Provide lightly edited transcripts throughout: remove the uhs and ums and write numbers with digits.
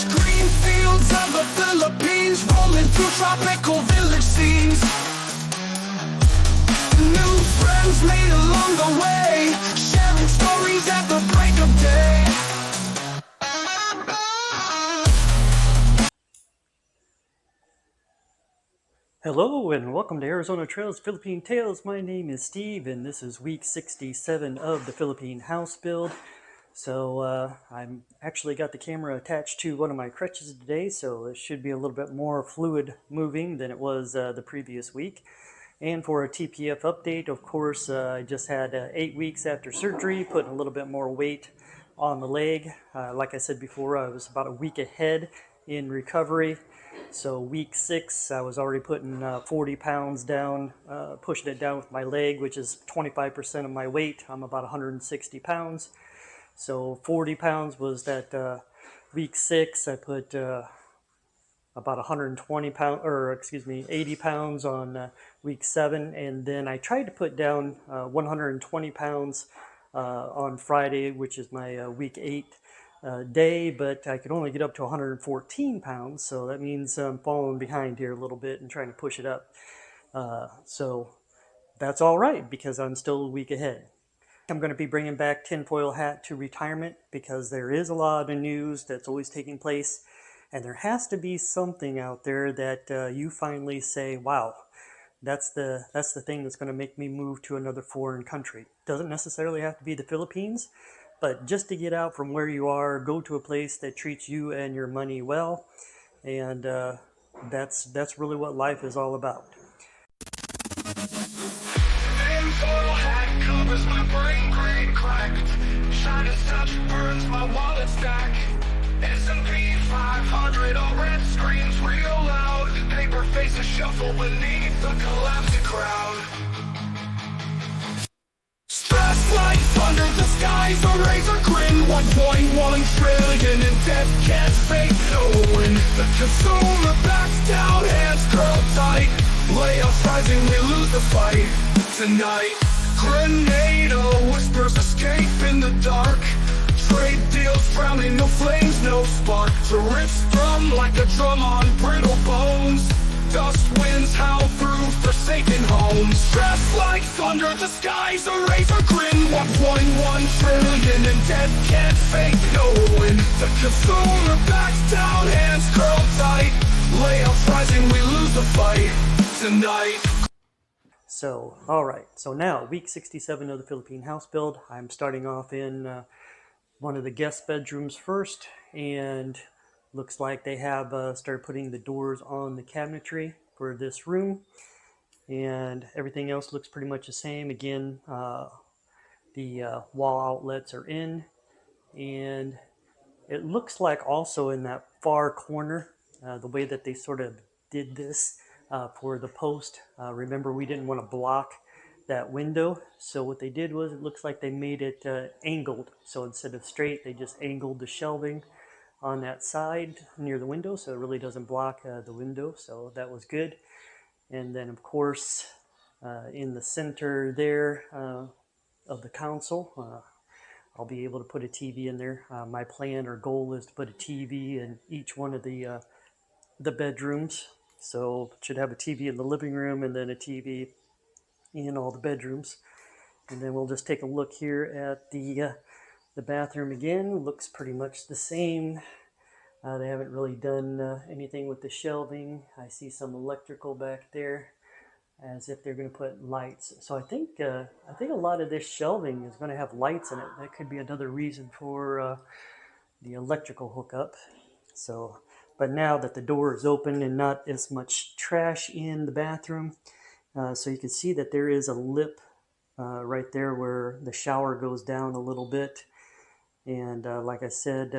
Green fields of the Philippines, rolling through tropical village scenes. New friends made along the way, sharing stories at the break of day. Hello and welcome to Arizona Trails Philippine Tales. My name is Steve and this is week 67 of the Philippine house build. So I'm actually got the camera attached to one of my crutches today, so it should be a little bit more fluid moving than it was the previous week. And for a TPF update, of course, I just had 8 weeks after surgery, putting a little bit more weight on the leg. Like I said before, I was about a week ahead in recovery. So week 6, I was already putting 40 pounds down, pushing it down with my leg, which is 25% of my weight. I'm about 160 pounds. So 40 pounds was that week 6. I put about 120 pounds, or excuse me, 80 pounds on week 7. And then I tried to put down 120 pounds on Friday, which is my week 8 day, but I could only get up to 114 pounds. So that means I'm falling behind here a little bit and trying to push it up. So that's all right because I'm still a week ahead. I'm going to be bringing back Tinfoil Hat to retirement because there is a lot of news that's always taking place, and there has to be something out there that you finally say, wow, that's the thing that's going to make me move to another foreign country. Doesn't necessarily have to be the Philippines, but just to get out from where you are, go to a place that treats you and your money well, and that's really what life is all about. Tinfoil hat covers my brain, grain cracked. Shiner's touch burns my wallet stack. S&P 500, all red screams real loud. Paper faces shuffle beneath the collapsing crowd. Stress like thunder, the skies a razor grin. 1.1 trillion in debt, can't fake no win. The consumer backs down, hands curled tight. Layoffs rising, we lose the fight tonight. Grenada whispers escape in the dark. Trade deals drowning, no flames, no spark. Tariffs strum like a drum on brittle bones. Dust winds howl through forsaken homes. Stress like thunder, the skies a razor grin. 1.1 trillion in debt, can't fake no win. The consumer backs down, hands curled tight. Layoffs rising, we lose the fight tonight. So, all right. So now, week 67 of the Philippine house build. I'm starting off in one of the guest bedrooms first, and looks like they have started putting the doors on the cabinetry for this room, and everything else looks pretty much the same. Again, the wall outlets are in, and it looks like also in that far corner, the way that they sort of did this for the post. Remember, we didn't want to block that window, so what they did was, it looks like they made it angled. So instead of straight, they just angled the shelving on that side near the window, so it really doesn't block the window. So that was good. And then, of course, in the center there of the console, I'll be able to put a TV in there. My plan or goal is to put a TV in each one of the bedrooms. So should have a TV in the living room and then a TV in all the bedrooms. And then we'll just take a look here at the bathroom again. Looks pretty much the same. They haven't really done anything with the shelving. I see some electrical back there, as if they're going to put lights. So I think a lot of this shelving is going to have lights in it. That could be another reason for the electrical hookup. So, but now that the door is open and not as much trash in the bathroom, so you can see that there is a lip right there where the shower goes down a little bit. And like I said,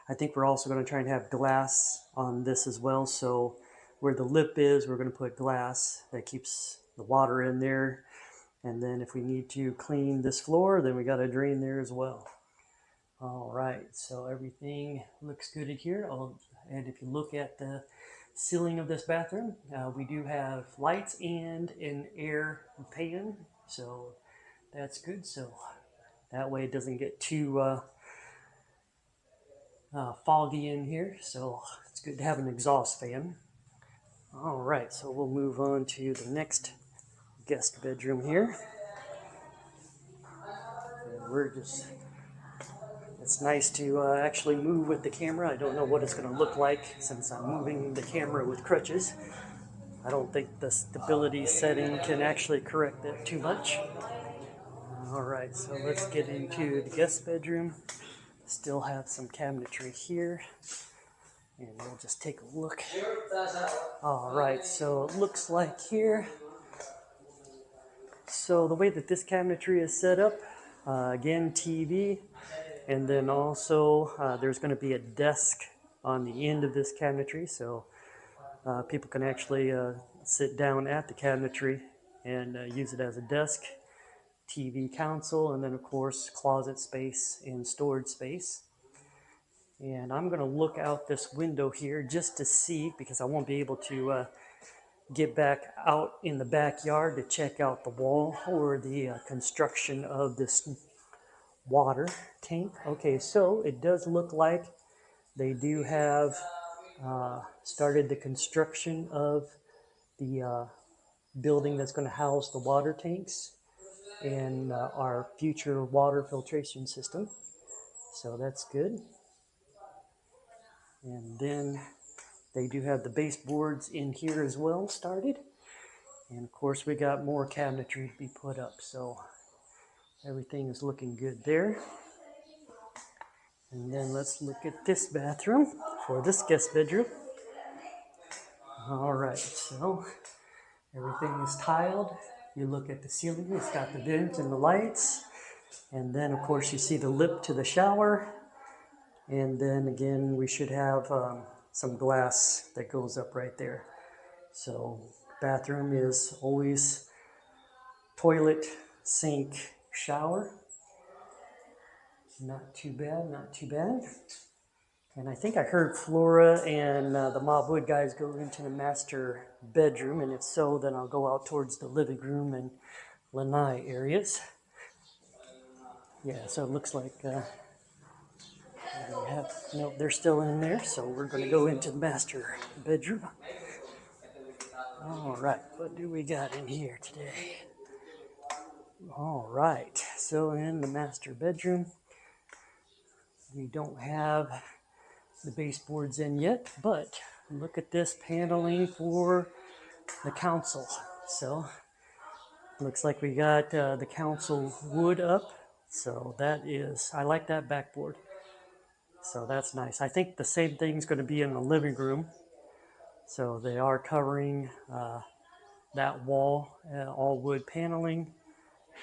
I think we're also going to try and have glass on this as well. So where the lip is, we're going to put glass that keeps the water in there. And then if we need to clean this floor, then we got a drain there as well. All right, so everything looks good in here. And if you look at the ceiling of this bathroom, we do have lights and an air pan, so that's good. So that way it doesn't get too foggy in here, so it's good to have an exhaust fan. All right, so we'll move on to the next guest bedroom here. And it's nice to actually move with the camera. I don't know what it's going to look like since I'm moving the camera with crutches. I don't think the stability setting can actually correct that too much. All right, so let's get into the guest bedroom. Still have some cabinetry here, and we'll just take a look. All right, so it looks like here. So the way that this cabinetry is set up, again, TV, and then also there's going to be a desk on the end of this cabinetry, so people can actually sit down at the cabinetry and use it as a desk, TV console, and then of course closet space and storage space. And I'm going to look out this window here just to see, because I won't be able to get back out in the backyard to check out the wall or the construction of this water tank. Okay, so it does look like they do have started the construction of the building that's going to house the water tanks and our future water filtration system. So that's good. And then they do have the baseboards in here as well started. And of course we got more cabinetry to be put up. So everything is looking good there. And then let's look at this bathroom for this guest bedroom. All right, so everything is tiled. You look at the ceiling, it's got the vents and the lights. And then of course you see the lip to the shower. And then again, we should have some glass that goes up right there. So bathroom is always toilet, sink, shower. Not too bad, not too bad. And I think I heard Flora and the Mobwood guys go into the master bedroom, and if so, then I'll go out towards the living room and lanai areas. Yeah, so it looks like no, they're still in there, so we're going to go into the master bedroom. All right, what do we got in here today? All right, so in the master bedroom, we don't have the baseboards in yet, but look at this paneling for the council. So looks like we got the council wood up. So that is, I like that backboard. So that's nice. I think the same thing's going to be in the living room. So they are covering that wall, all wood paneling,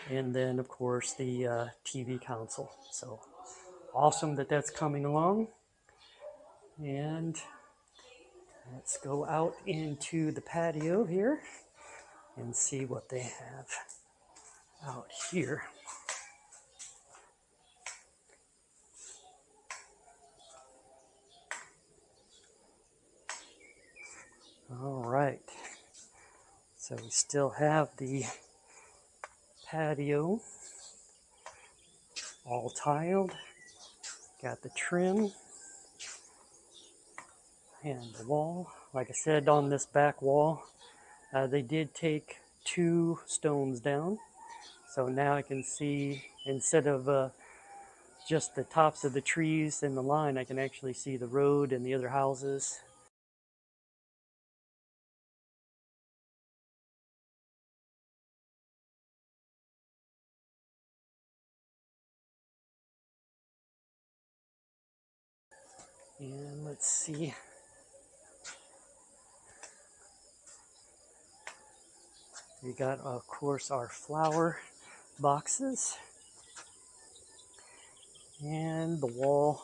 and then of course the TV console. So awesome that that's coming along. And let's go out into the patio here and see what they have out here. All right, so we still have the patio all tiled, got the trim and the wall. Like I said, on this back wall, they did take 2 stones down. So now I can see, instead of just the tops of the trees and the line, I can actually see the road and the other houses. And let's see. We got, of course, our flower boxes. And the wall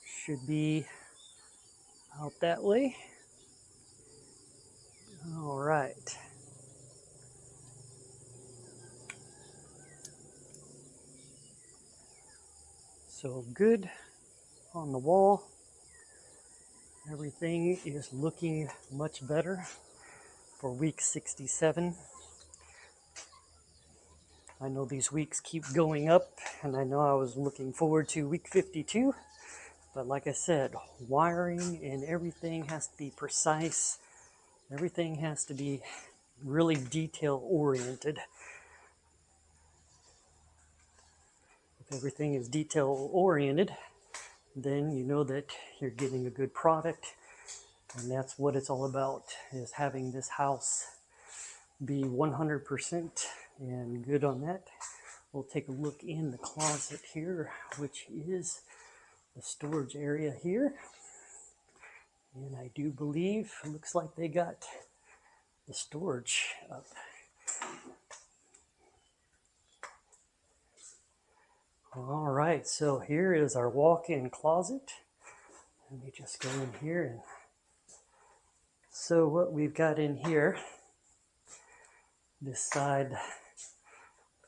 should be out that way. All right. So good on the wall. Everything is looking much better for week 67. I know these weeks keep going up, and I know I was looking forward to week 52, But like I said, wiring and everything has to be precise. Everything has to be really detail oriented. If everything is detail oriented, then you know that you're getting a good product. And that's what it's all about, is having this house be 100% and good on that. We'll take a look in the closet here, which is the storage area here. And I do believe, it looks like they got the storage up. All right, so here is our walk-in closet. Let me just go in here. And so what we've got in here, this side,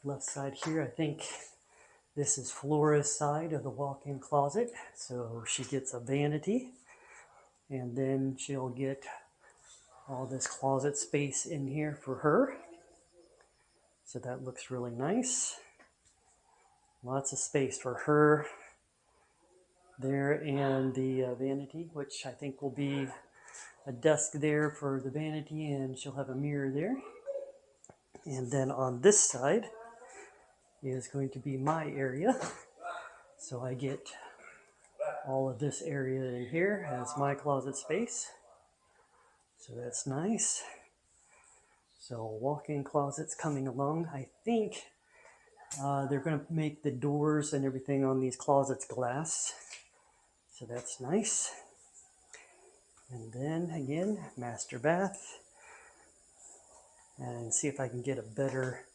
left side here, I think this is Flora's side of the walk-in closet. So she gets a vanity, and then she'll get all this closet space in here for her. So that looks really nice. Lots of space for her there, and the vanity, which I think will be a desk there for the vanity, and she'll have a mirror there. And then on this side is going to be my area. So I get all of this area in here as my closet space. So that's nice. So walk-in closets coming along. I think they're going to make the doors and everything on these closets glass. So that's nice. And then again, master bath. And see if I can get a better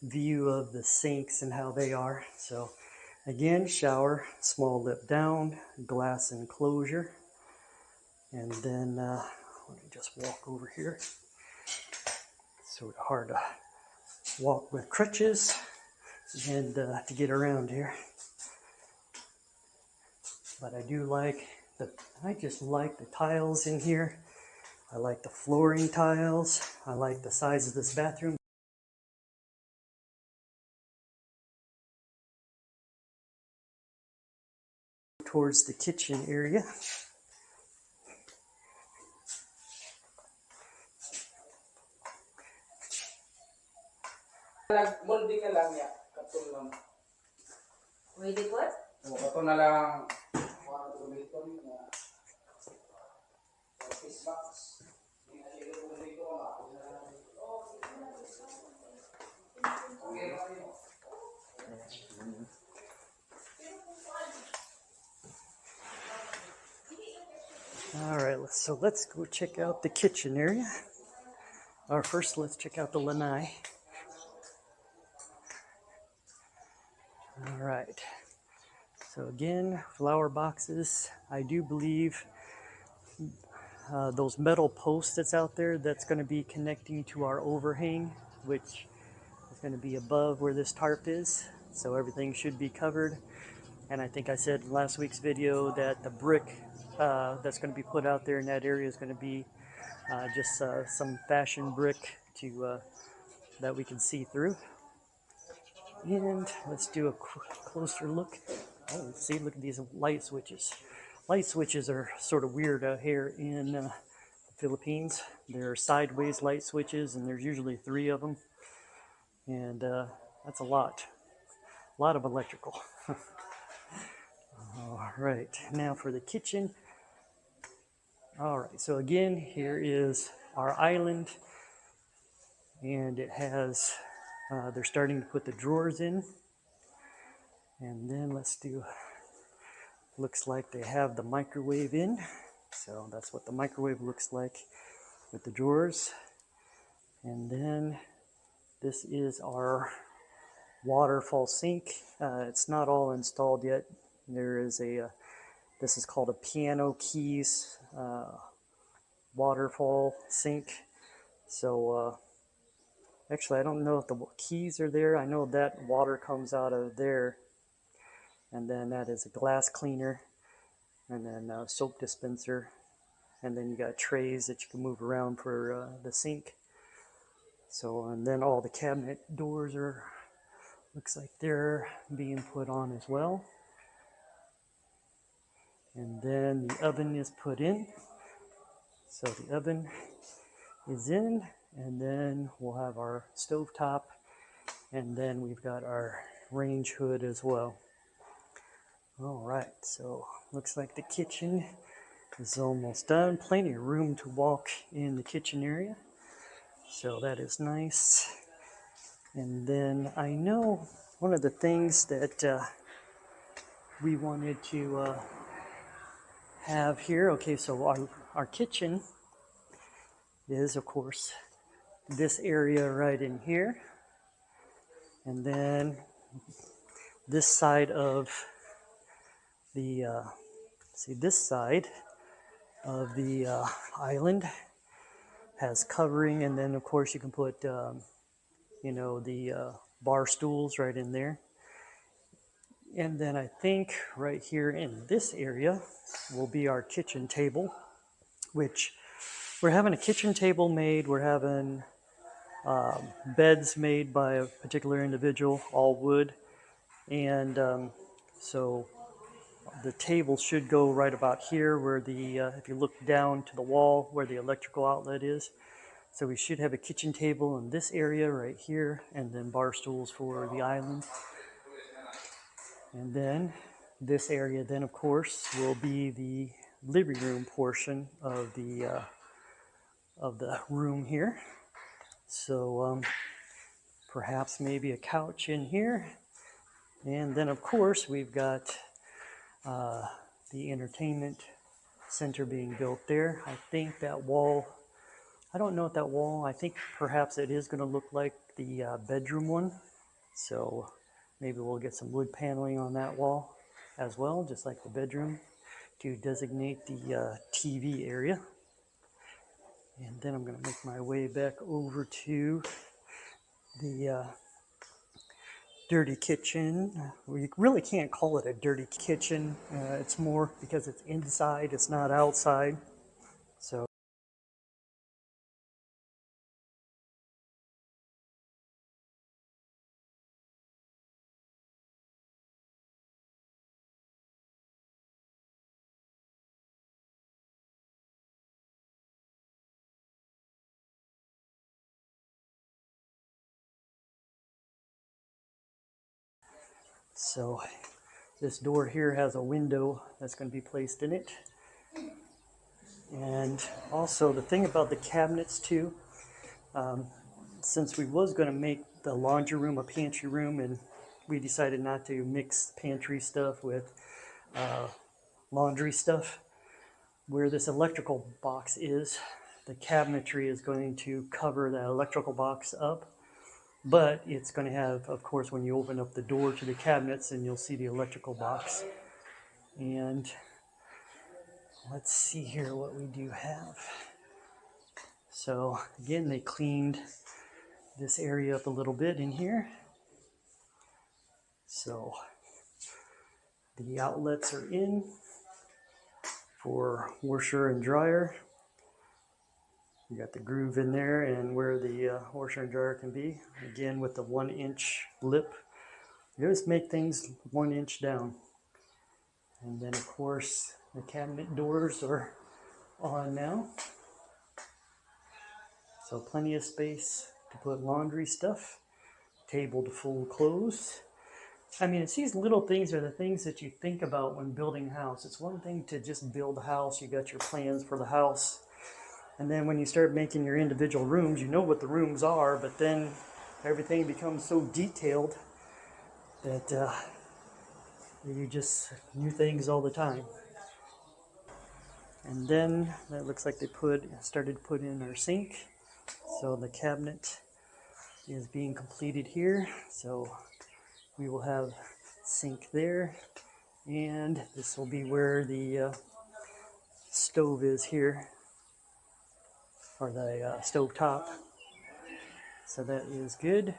view of the sinks and how they are. So again, shower, small lip down, glass enclosure. And then let me just walk over here. It's sort of hard to walk with crutches and to get around here. But I do like I just like the tiles in here. I like the flooring tiles. I like the size of this bathroom. Towards the kitchen area. Nag-molding na lang niya. Katong lang. Pwede po? O, katong na lang. Para ito niya. Office box. All right, so let's go check out the kitchen area. Or first, let's check out the lanai. All right. So again, flower boxes. I do believe those metal posts that's out there, that's going to be connecting to our overhang, which is going to be above where this tarp is. So everything should be covered. And I think I said in last week's video that the brick that's going to be put out there in that area is going to be just some fashion brick to that we can see through. And let's do a closer look. Oh, see, look at these light switches. Light switches are sort of weird out here in the Philippines. They're sideways light switches, and there's usually 3 of them. And that's a lot of electrical. All right, now for the kitchen. All right, so again, here is our island, and it has, they're starting to put the drawers in. And then let's do, looks like they have the microwave in. So that's what the microwave looks like with the drawers. And then this is our waterfall sink. It's not all installed yet. There is a, this is called a piano keys waterfall sink. So actually, I don't know if the keys are there. I know that water comes out of there. And then that is a glass cleaner, and then a soap dispenser, and then you got trays that you can move around for the sink. So, and then all the cabinet doors are, looks like they're being put on as well. And then the oven is put in. So the oven is in, and then we'll have our stove top, and then we've got our range hood as well. All right, so looks like the kitchen is almost done. Plenty of room to walk in the kitchen area, so that is nice. And then I know one of the things that we wanted to have here. Okay, so our kitchen is, of course, this area right in here. And then this side of the, this side of the island has covering. And then, of course, you can put, the bar stools right in there. And then I think right here in this area will be our kitchen table, which we're having a kitchen table made. We're having beds made by a particular individual, all wood. And so the table should go right about here where the, if you look down to the wall where the electrical outlet is. So we should have a kitchen table in this area right here, and then bar stools for the island. And then this area then, of course, will be the living room portion of the room here. So perhaps maybe a couch in here. And then, of course, we've got the entertainment center being built there. I think that wall, I don't know if that wall, I think perhaps it is going to look like the bedroom one. So maybe we'll get some wood paneling on that wall as well, just like the bedroom, to designate the TV area. And then I'm going to make my way back over to the dirty kitchen. We really can't call it a dirty kitchen. It's more because it's inside, it's not outside. So So this door here has a window that's going to be placed in it. And also the thing about the cabinets too, since we was going to make the laundry room a pantry room, and we decided not to mix pantry stuff with laundry stuff, where this electrical box is, the cabinetry is going to cover that electrical box up. But it's going to have, of course, when you open up the door to the cabinets, and you'll see the electrical box. And let's see here what we do have. So again, they cleaned this area up a little bit in here. So the outlets are in for washer and dryer. You got the groove in there and where the washer and dryer can be. Again, with the 1-inch lip. You just make things 1 inch down. And then, of course, the cabinet doors are on now. So plenty of space to put laundry stuff. Table to fold clothes. I mean, it's these little things are the things that you think about when building a house. It's one thing to just build a house. You got your plans for the house. And then when you start making your individual rooms, you know what the rooms are, but then everything becomes so detailed that you just new things all the time. And then that looks like they started to put in our sink. So the cabinet is being completed here. So we will have sink there, and this will be where the stove is here. Or the stove top. So that is good.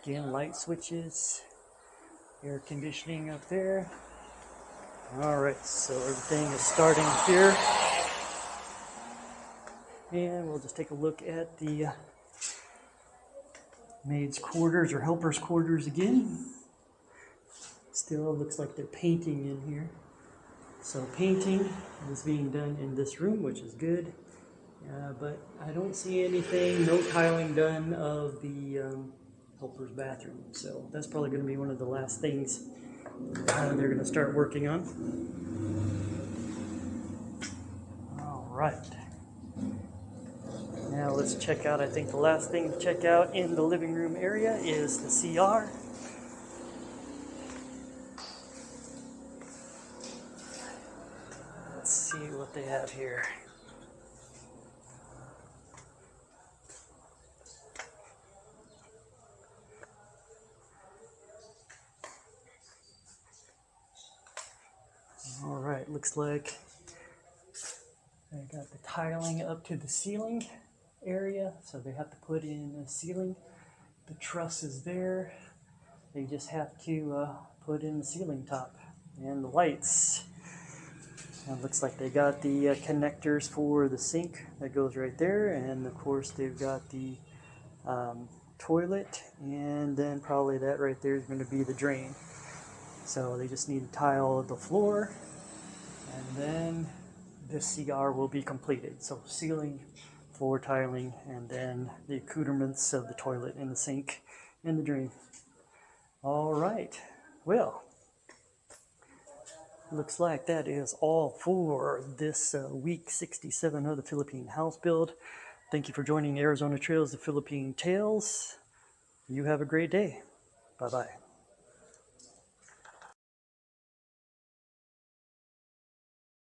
Again, light switches, air conditioning up there. All right, so everything is starting here. And we'll just take a look at the maid's quarters or helper's quarters again. Still looks like they're painting in here. So painting is being done in this room, which is good. But I don't see anything, no tiling done of the helper's bathroom. So that's probably going to be one of the last things they're going to start working on. All right. Now let's check out, I think the last thing to check out in the living room area is the CR. Let's see what they have here. All right, looks like I got the tiling up to the ceiling area, so they have to put in a ceiling. The truss is there. They just have to put in the ceiling top and the lights. And it looks like they got the connectors for the sink that goes right there, and of course they've got the toilet, and then probably that right there is going to be the drain. So they just need to tile the floor, and then this CR will be completed. So ceiling, floor tiling, and then the accoutrements of the toilet and the sink and the drain. All right, well, looks like that is all for this week 67 of the Philippine House Build. Thank you for joining Arizona Trails, the Philippine Tales. You have a great day. Bye-bye.